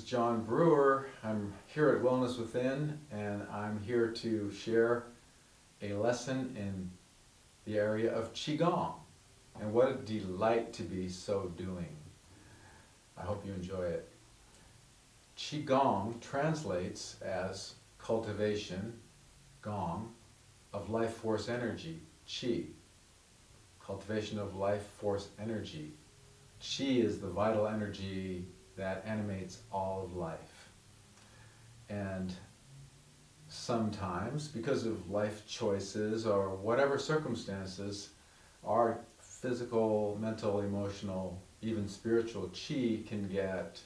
John Brewer. I'm here at Wellness Within, and I'm here to share a lesson in the area of Qigong. And what a delight to be so doing. I hope you enjoy it. Qigong translates as cultivation, gong, of life force energy, qi. Cultivation of life force energy. Qi is the vital energy that animates all of life. And sometimes, because of life choices or whatever circumstances, our physical, mental, emotional, even spiritual qi can get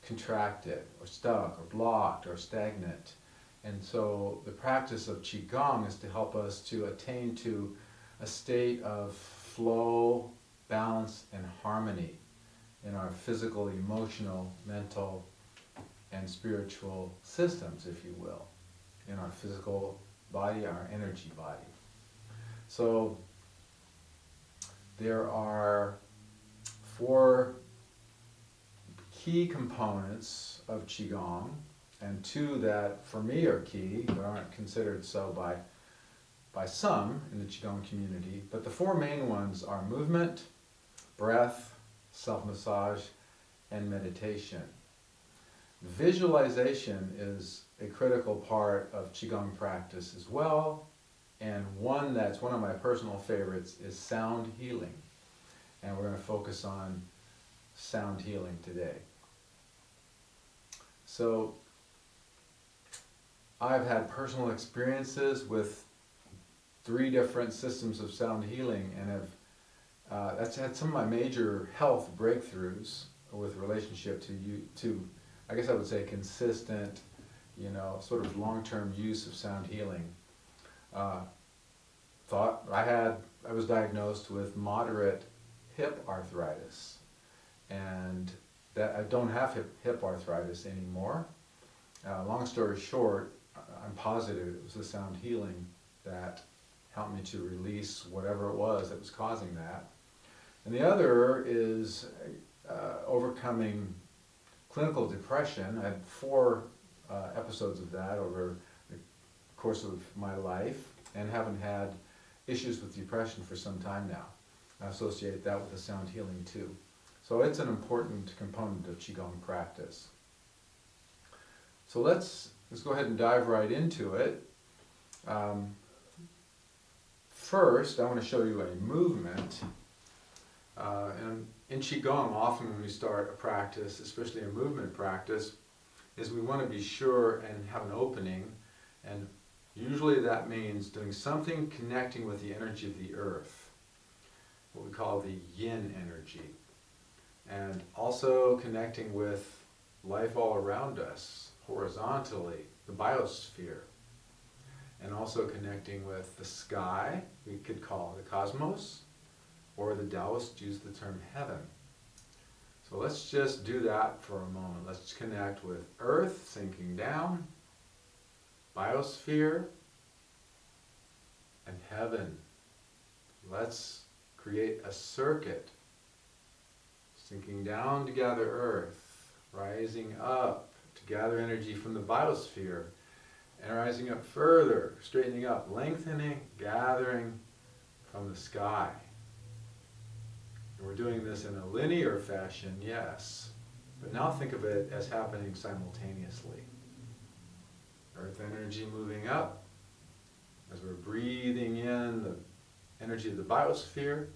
contracted or stuck or blocked or stagnant. And so the practice of Qigong is to help us to attain to a state of flow, balance, and harmony in our physical, emotional, mental, and spiritual systems, if you will, in our physical body, our energy body. So there are 4 key components of Qigong, and 2 that for me are key, but aren't considered so by some in the Qigong community. But the 4 main ones are movement, breath, self-massage, and meditation. Visualization is a critical part of Qigong practice as well, and one that's one of my personal favorites is sound healing. And we're going to focus on sound healing today. So I've had personal experiences with 3 different systems of sound healing, and have that's had some of my major health breakthroughs with relationship to I guess I would say consistent, sort of long-term use of sound healing. I was diagnosed with moderate hip arthritis, and that I don't have hip arthritis anymore. Long story short, I'm positive it was the sound healing that helped me to release whatever it was that was causing that. And the other is overcoming clinical depression. I had 4 episodes of that over the course of my life, and haven't had issues with depression for some time now. I associate that with the sound healing too. So it's an important component of Qigong practice. So let's go ahead and dive right into it. First, I want to show you a movement. And in Qigong, often when we start a practice, especially a movement practice, is we want to be sure and have an opening, and usually that means doing something connecting with the energy of the earth, what we call the yin energy, and also connecting with life all around us, horizontally, the biosphere, and also connecting with the sky, we could call the cosmos, or the Taoists use the term heaven. So let's just do that for a moment. Let's connect with earth sinking down, biosphere, and heaven. Let's create a circuit, sinking down to gather earth, rising up to gather energy from the biosphere, and rising up further, straightening up, lengthening, gathering from the sky. And we're doing this in a linear fashion, yes, but now think of it as happening simultaneously. Earth energy moving up as we're breathing in the energy of the biosphere,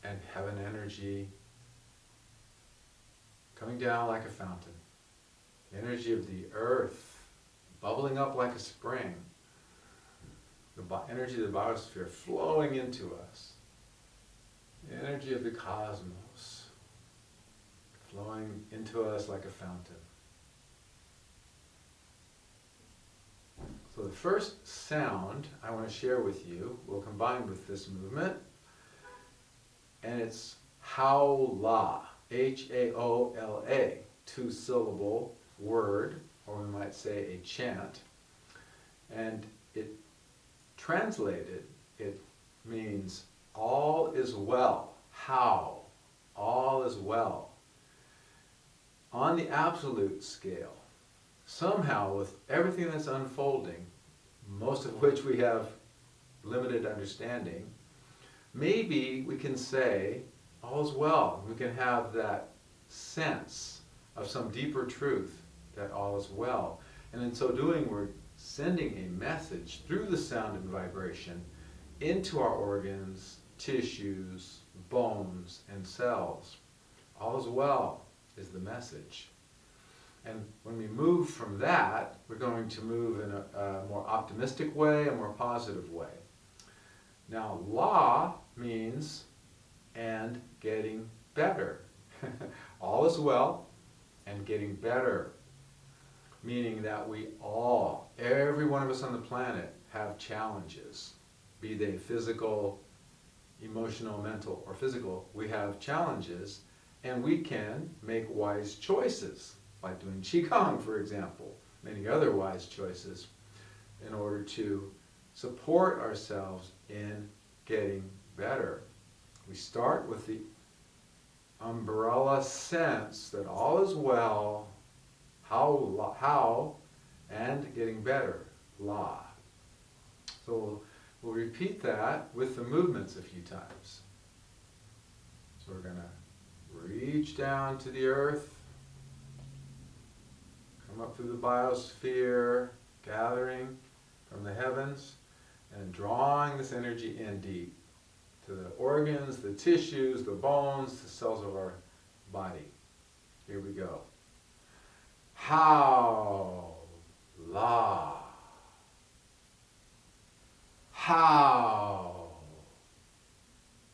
and heaven energy coming down like a fountain. The energy of the earth bubbling up like a spring. The energy of the biosphere flowing into us. The energy of the cosmos flowing into us like a fountain. So the first sound I want to share with you will combine with this movement, and it's Haola, H-A-O-L-A, 2-syllable word, or we might say a chant. And it translated, it means all is well. How? All is well. on the absolute scale, somehow with everything that's unfolding, most of which we have limited understanding, maybe we can say, all's well. We can have that sense of some deeper truth that all is well. And in so doing, we're sending a message through the sound and vibration into our organs, tissues, bones, and cells. All is well is the message. And when we move from that, we're going to move in a more optimistic way, a more positive way. Now, la means and getting better. All is well and getting better. Meaning that we all, every one of us on the planet, have challenges. Be they physical, emotional, mental, or physical, we have challenges, and we can make wise choices, like doing Qigong, for example, many other wise choices, in order to support ourselves in getting better. We start with the umbrella sense that all is well, how, and getting better, la. So we'll repeat that with the movements a few times. So we're going to reach down to the earth, come up through the biosphere, gathering from the heavens, and drawing this energy in deep to the organs, the tissues, the bones, the cells of our body. Here we go. How, la. How,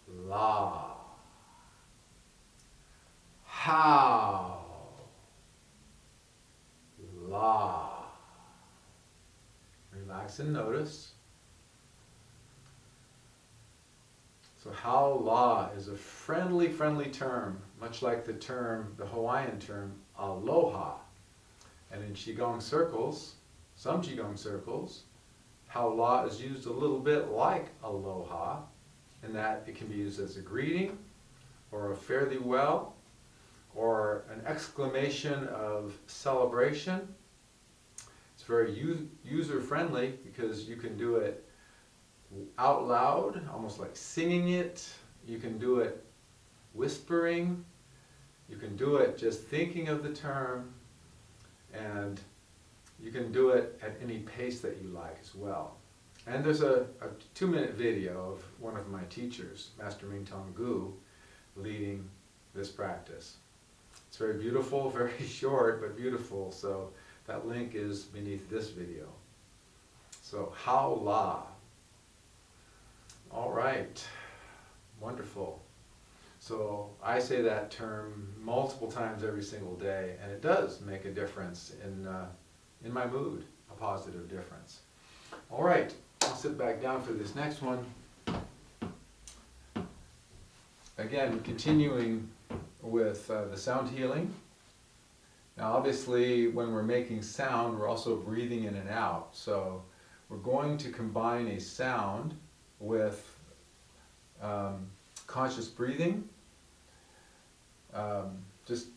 la. How, la. Relax and notice. So how la is a friendly term, much like the Hawaiian term aloha. And in Qigong circles, some Qigong circles, how la is used a little bit like aloha, in that it can be used as a greeting, or a fare thee well, or an exclamation of celebration. It's very user-friendly because you can do it out loud, almost like singing it. You can do it whispering. You can do it just thinking of the term. And you can do it at any pace that you like as well. And there's a 2-minute video of one of my teachers, Master Mingtong Gu, leading this practice. It's very beautiful, very short, but beautiful. So that link is beneath this video. So how la. All right, wonderful. So I say that term multiple times every single day, and it does make a difference in my mood, a positive difference. All right, I'll sit back down for this next one. Again, continuing with the sound healing. Now obviously when we're making sound, we're also breathing in and out. So we're going to combine a sound with conscious breathing. Just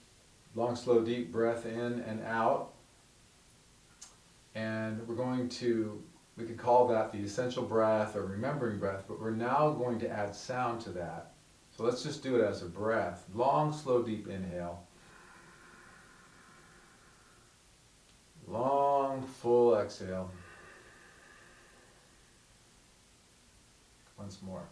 long, slow, deep breath in and out. And we're going to, we could call that the essential breath or remembering breath, but we're now going to add sound to that. So let's just do it as a breath. Long, slow, deep inhale. Long, full exhale. Once more.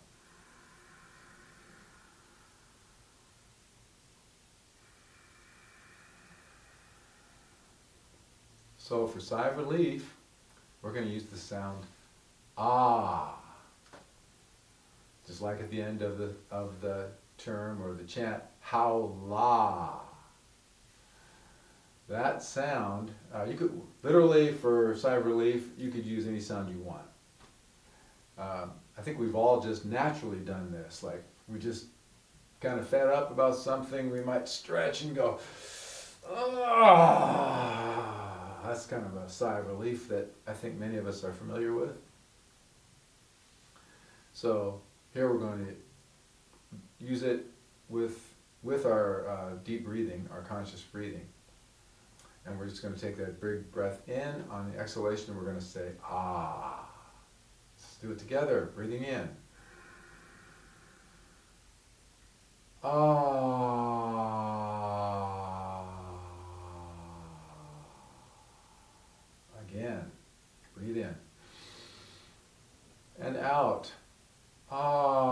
So for sigh of relief, we're going to use the sound ah. Just like at the end of the term or the chant, how la. That sound, you could literally, for sigh of relief, you could use any sound you want. I think we've all just naturally done this. Like we just kind of fed up about something, we might stretch and go, ah. That's kind of a sigh of relief that I think many of us are familiar with. So here we're going to use it with our deep breathing, our conscious breathing. And we're just going to take that big breath in. On the exhalation, we're going to say, ah. Let's do it together, breathing in. Ah. Again, breathe in. And out. Ah.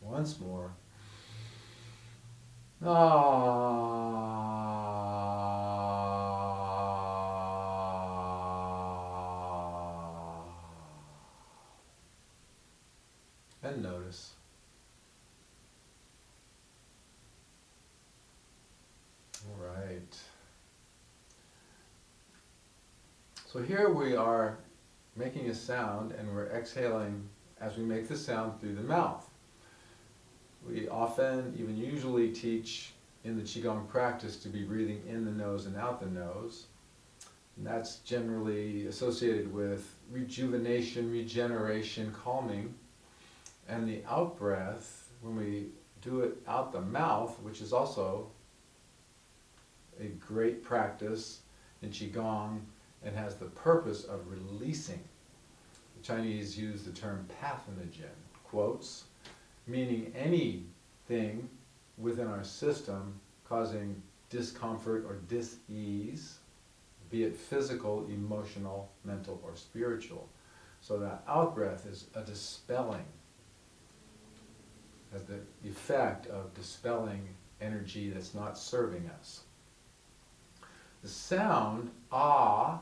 Once more. Ah. And notice. All right. So here we are making a sound, and we're exhaling as we make the sound through the mouth. We often, even usually, teach in the Qigong practice to be breathing in the nose and out the nose. And that's generally associated with rejuvenation, regeneration, calming. And the out breath, when we do it out the mouth, which is also a great practice in Qigong and has the purpose of releasing. The Chinese use the term pathogen, quotes, meaning anything within our system causing discomfort or dis-ease, be it physical, emotional, mental, or spiritual. So that out-breath is a dispelling, has the effect of dispelling energy that's not serving us. The sound, ah,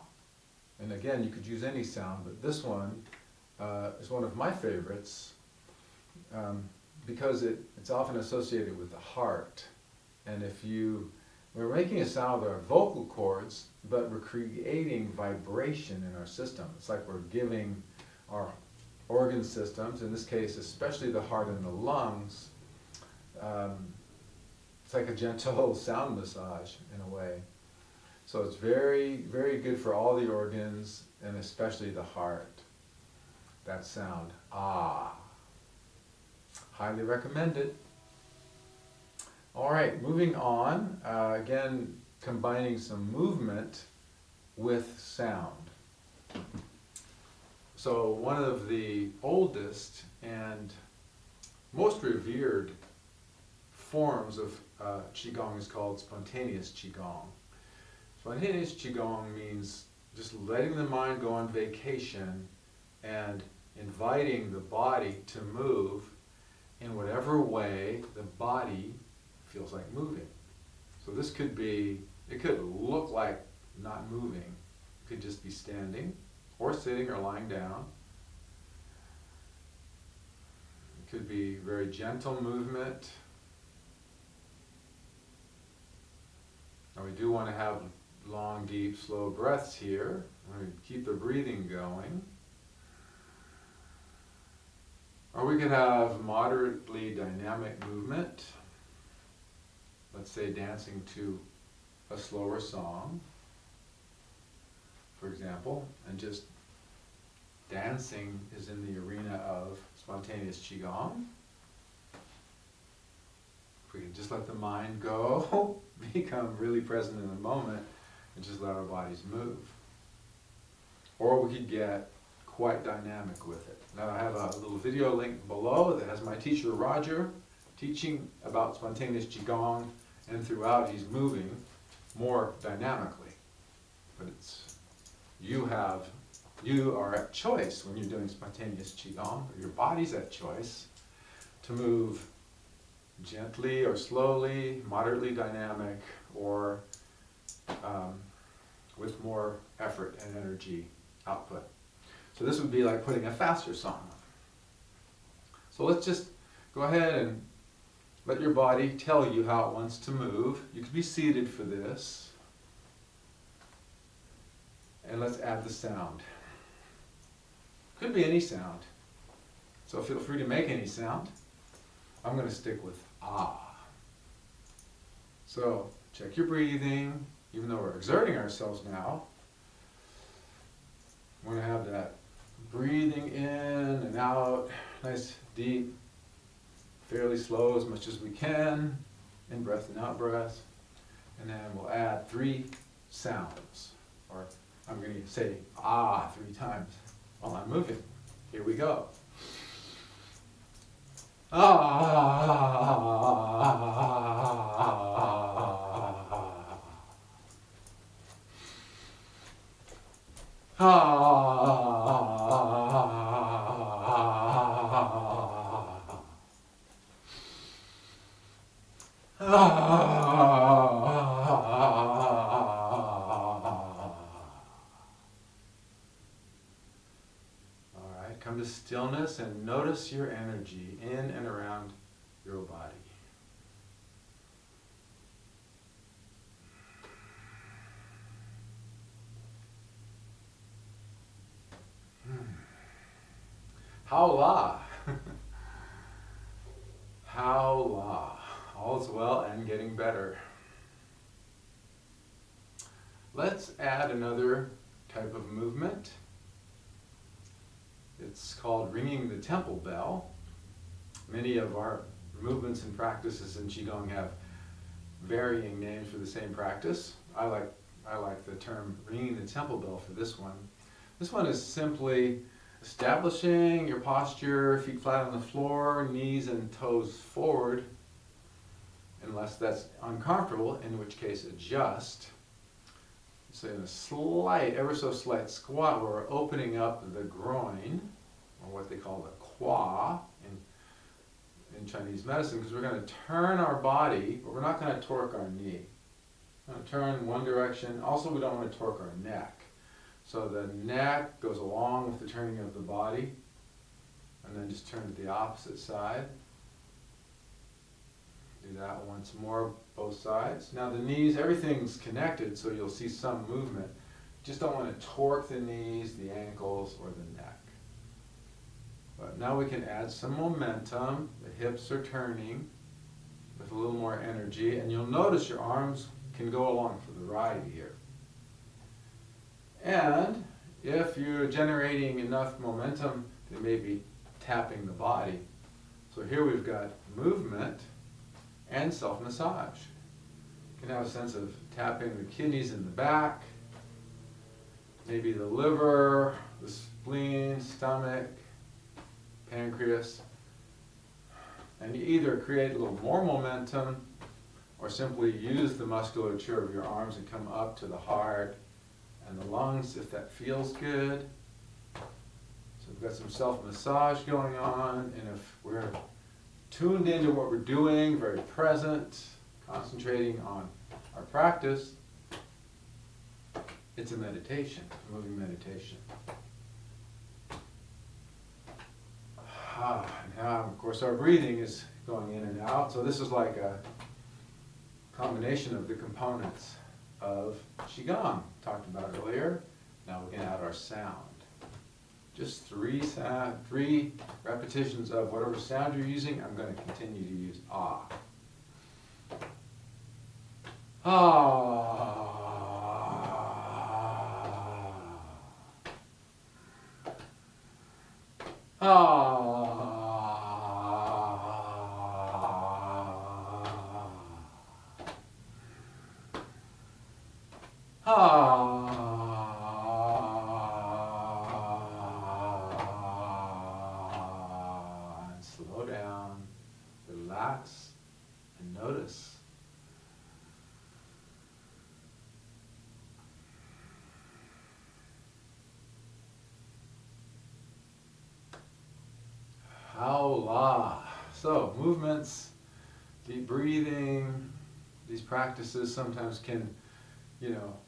and again you could use any sound, but this one is one of my favorites because it's often associated with the heart. And we're making a sound with our vocal cords, but we're creating vibration in our system. It's like we're giving our organ systems, in this case especially the heart and the lungs, it's like a gentle sound massage in a way. So it's very, very good for all the organs, and especially the heart. That sound, ah. Highly recommended. All right, moving on. Again, combining some movement with sound. So one of the oldest and most revered forms of Qigong is called spontaneous Qigong. Spontaneous Qigong means just letting the mind go on vacation and inviting the body to move in whatever way the body feels like moving. So this could be, it could look like not moving. It could just be standing or sitting or lying down. It could be very gentle movement. Now we do want to have long, deep, slow breaths here. We're going to keep the breathing going. Or we could have moderately dynamic movement. Let's say dancing to a slower song, for example, and just dancing is in the arena of spontaneous Qigong. If we can just let the mind go, become really present in the moment, and just let our bodies move. Or we could get quite dynamic with it. Now I have a little video link below that has my teacher Roger teaching about spontaneous Qigong, and throughout he's moving more dynamically. But you are at choice when you're doing spontaneous Qigong, or your body's at choice to move gently or slowly, moderately dynamic, or with more effort and energy output. So this would be like putting a faster song on. So let's just go ahead and let your body tell you how it wants to move. You could be seated for this. And let's add the sound. Could be any sound. So feel free to make any sound. I'm going to stick with ah. So check your breathing. Even though we're exerting ourselves now, we're going to have that breathing in and out, nice deep fairly slow as much as we can, in breath and out breath. And then we'll add 3 sounds, or I'm going to say ah 3 times while I'm moving. Here we go. Alright, come to stillness and notice your energy in and around your body. Howla! Howla! All's well and getting better. Let's add another type of movement. It's called ringing the temple bell. Many of our movements and practices in Qigong have varying names for the same practice. I like the term ringing the temple bell for this one. This one is simply establishing your posture, feet flat on the floor, knees and toes forward, unless that's uncomfortable, in which case adjust. So in a slight, ever so slight squat, where we're opening up the groin, or what they call the qua in Chinese medicine, because we're going to turn our body, but we're not going to torque our knee. We're going to turn one direction. Also, we don't want to torque our neck. So the neck goes along with the turning of the body, and then just turn to the opposite side. Do that once more, both sides. Now the knees, everything's connected, so you'll see some movement. Just don't want to torque the knees, the ankles, or the neck. But now we can add some momentum. The hips are turning with a little more energy, and you'll notice your arms can go along for the ride here. And if you're generating enough momentum, you may be tapping the body. So here we've got movement and self-massage. You can have a sense of tapping the kidneys in the back, maybe the liver, the spleen, stomach, pancreas. And you either create a little more momentum or simply use the musculature of your arms and come up to the heart and the lungs if that feels good. So we've got some self-massage going on, and if we're tuned into what we're doing, very present, concentrating on our practice, it's a meditation, a moving meditation. Now, of course, our breathing is going in and out, so this is like a combination of the components of Qigong, talked about earlier. Now we're going to add our sound. Just 3 repetitions of whatever sound you're using. I'm going to continue to use ah. Ah. Ah. And slow down, relax, and notice. Howla. So, movements, deep breathing, these practices sometimes can,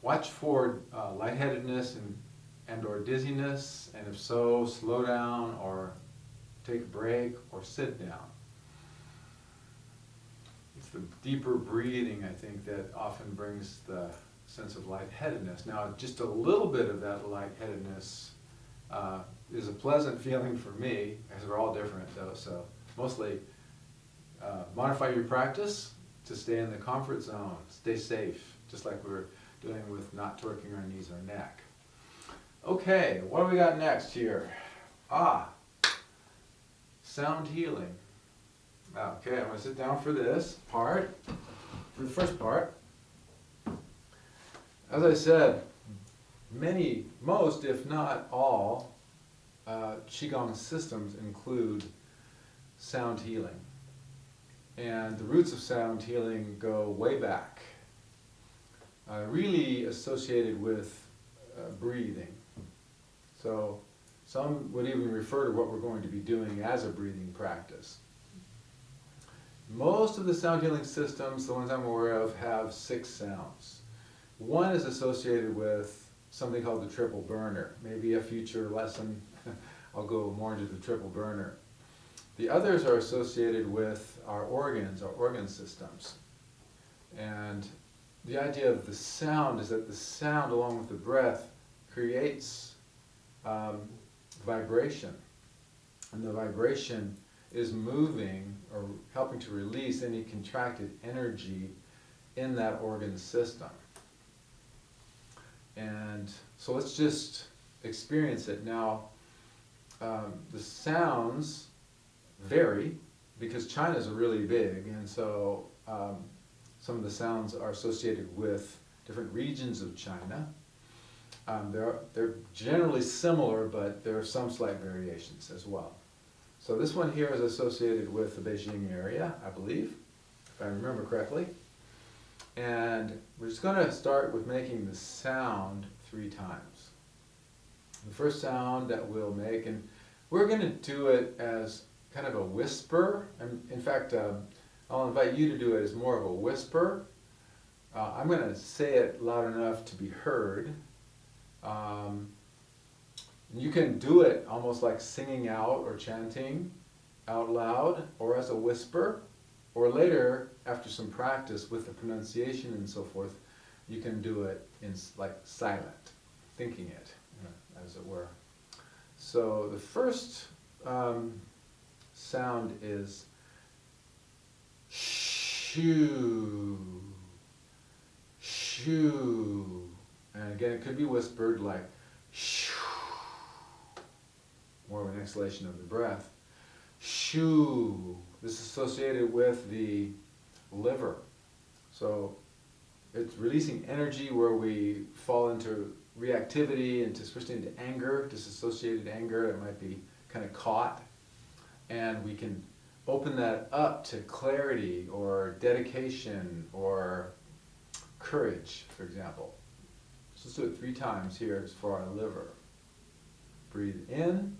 watch for lightheadedness and or dizziness, and if so, slow down or take a break or sit down. It's the deeper breathing, I think, that often brings the sense of lightheadedness. Now, just a little bit of that lightheadedness is a pleasant feeling for me, because we're all different though, so mostly modify your practice to stay in the comfort zone, stay safe, just like we were doing with not torquing our knees or neck. Okay, what do we got next here? Sound healing. Okay, I'm going to sit down for this part, for the first part. As I said, most, if not all, Qigong systems include sound healing. And the roots of sound healing go way back, really associated with breathing. So some would even refer to what we're going to be doing as a breathing practice. Most of the sound healing systems, the ones I'm aware of, have 6 sounds. One is associated with something called the triple burner. Maybe a future lesson, I'll go more into the triple burner. The others are associated with our organs, our organ systems. And the idea of the sound is that the sound, along with the breath, creates vibration. And the vibration is moving or helping to release any contracted energy in that organ system. And so let's just experience it. Now, the sounds vary because China's really big, and so some of the sounds are associated with different regions of China. They're generally similar, but there are some slight variations as well. So this one here is associated with the Beijing area, I believe, if I remember correctly. And we're just going to start with making the sound 3 times. The first sound that we'll make, and we're going to do it as kind of a whisper. In fact, I'll invite you to do it as more of a whisper. I'm going to say it loud enough to be heard. You can do it almost like singing out or chanting out loud, or as a whisper, or later, after some practice with the pronunciation and so forth, you can do it in like silent, thinking it, as it were. So the first sound is shoo, shoo. And again, it could be whispered like shoo, more of an exhalation of the breath. Shoo. This is associated with the liver. So it's releasing energy where we fall into reactivity, especially into anger, disassociated anger that might be kind of caught. And we can open that up to clarity or dedication or courage, for example. So let's do it 3 times here. It's for our liver. Breathe in.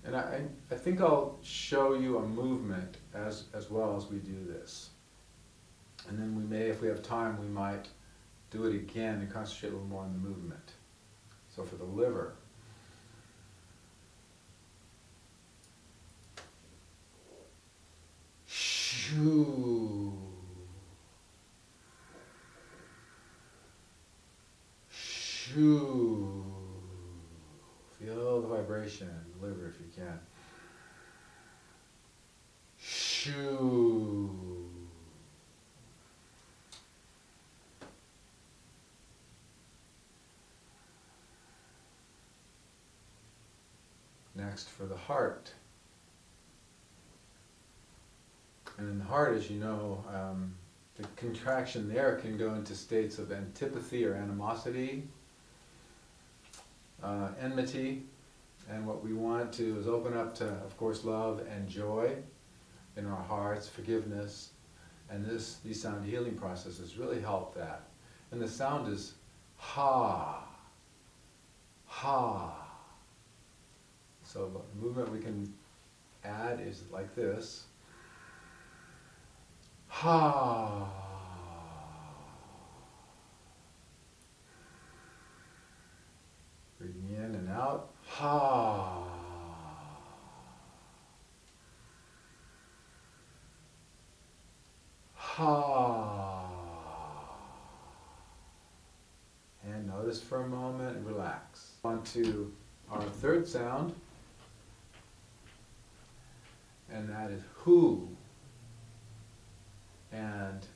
And I think I'll show you a movement as well as we do this. And then we may, if we have time, we might do it again and concentrate a little more on the movement. So for the liver. Shoo. Shoo. Feel the vibration in the liver if you can. Shoo. Next for the heart. And in the heart, as you know, the contraction there can go into states of antipathy or animosity, enmity, and what we want to is open up to, of course, love and joy in our hearts, forgiveness, and these sound healing processes really help that. And the sound is ha, ha. So the movement we can add is like this. Ha. Breathing in and out. Ha. Ha. And notice for a moment and relax. On to our third sound, and that is who. And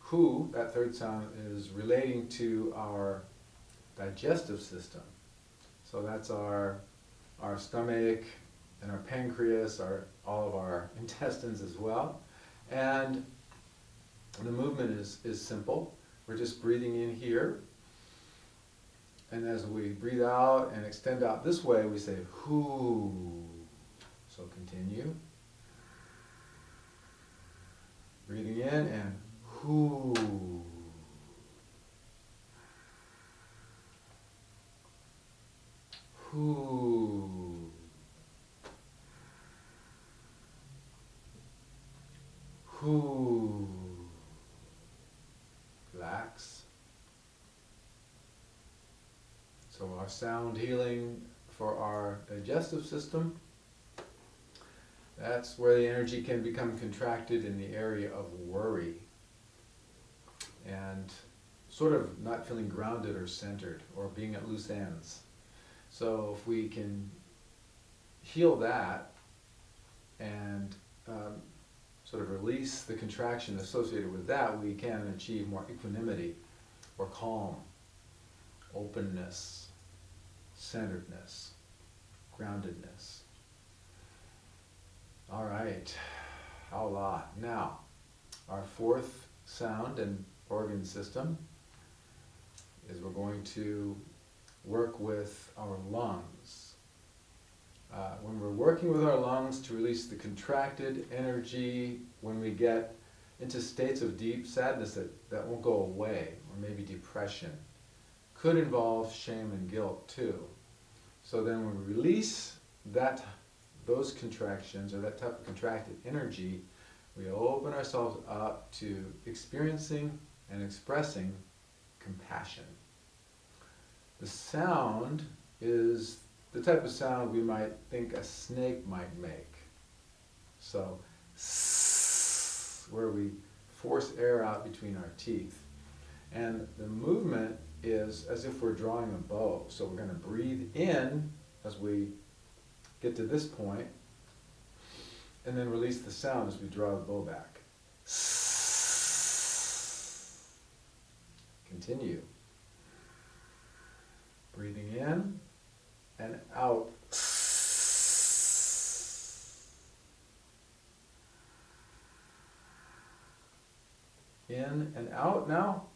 who, that third sound, is relating to our digestive system. So that's our stomach, and our pancreas, all of our intestines as well. And the movement is simple. We're just breathing in here. And as we breathe out and extend out this way, we say, whoo. So continue. Breathing in and whoo. Whoo. Whoo. Relax. So our sound healing for our digestive system, that's where the energy can become contracted in the area of worry and sort of not feeling grounded or centered or being at loose ends. So if we can heal that and sort of release the contraction associated with that, we can achieve more equanimity or calm, openness, centeredness, groundedness. All right, Allah. Now, our fourth sound and organ system is we're going to work with our lungs. When we're working with our lungs to release the contracted energy, when we get into states of deep sadness that won't go away, or maybe depression, could involve shame and guilt too. So then when we release those contractions or that type of contracted energy, we open ourselves up to experiencing and expressing compassion. The sound is the type of sound we might think a snake might make. So, where we force air out between our teeth. And the movement is as if we're drawing a bow. So we're going to breathe in as we get to this point, and then release the sound as we draw the bow back. Continue. Breathing in and out. In and out now.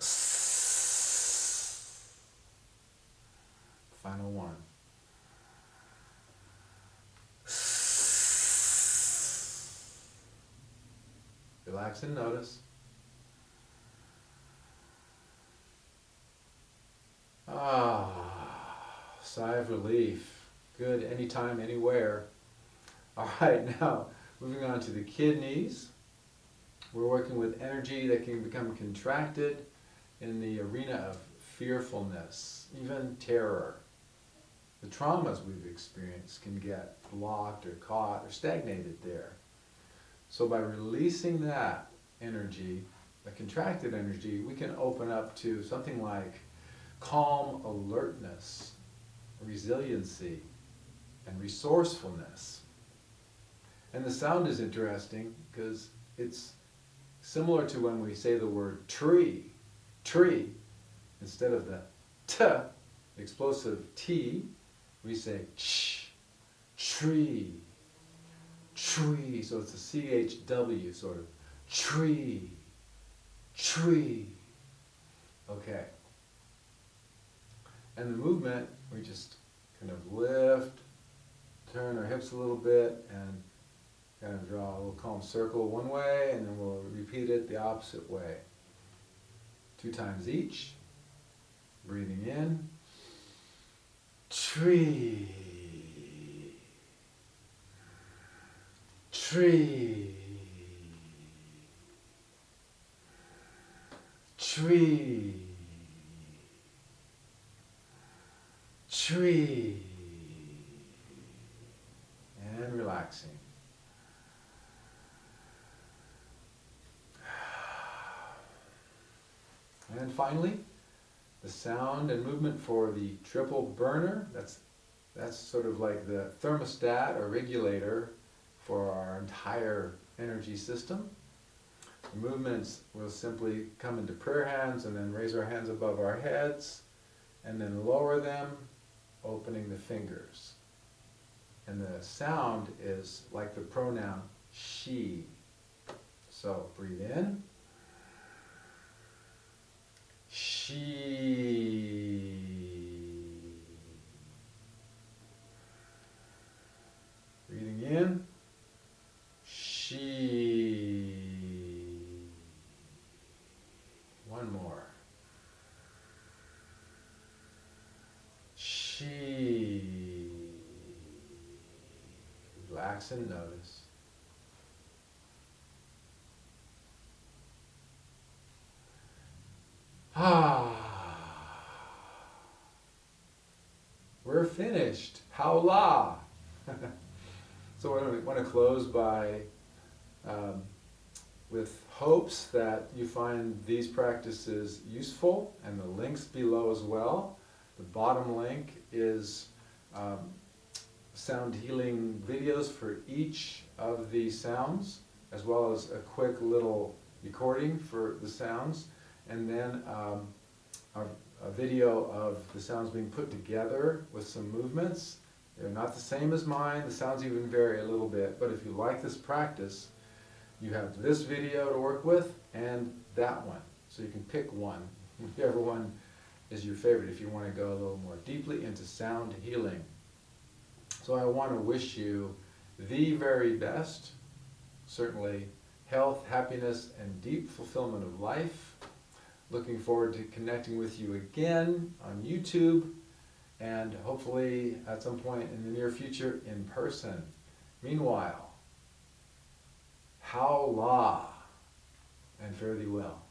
Final one. Relax and notice. Sigh of relief. Good, anytime, anywhere. All right, now moving on to the kidneys. We're working with energy that can become contracted in the arena of fearfulness, even terror. The traumas we've experienced can get blocked or caught or stagnated there. So by releasing that energy, the contracted energy, we can open up to something like calm alertness, resiliency, and resourcefulness. And the sound is interesting because it's similar to when we say the word tree. Tree, instead of the t, the explosive T, we say ch, tree, tree. So it's a CHW sort of, tree, tree. Okay. And the movement, we just kind of lift, turn our hips a little bit, and kind of draw a little calm circle one way, and then we'll repeat it the opposite way. 2 times each. Breathing in. Tree. Tree. Tree. Tree. And relaxing. And finally, the sound and movement for the triple burner. That's sort of like the thermostat or regulator for our entire energy system. The movements will simply come into prayer hands and then raise our hands above our heads and then lower them, opening the fingers. And the sound is like the pronoun she. So breathe in. She. Breathing in. She. One more. She. Relax and notice. We're finished. Howla. So I want to close by with hopes that you find these practices useful, and the links below as well. The bottom link is sound healing videos for each of the sounds, as well as a quick little recording for the sounds, and then a video of the sounds being put together with some movements. They're not the same as mine, the sounds even vary a little bit, but if you like this practice, you have this video to work with and that one. So you can pick one, whichever one is your favorite if you want to go a little more deeply into sound healing. So I want to wish you the very best, certainly health, happiness, and deep fulfillment of life. Looking forward to connecting with you again on YouTube, and hopefully at some point in the near future in person. Meanwhile, Howla, and fare thee well.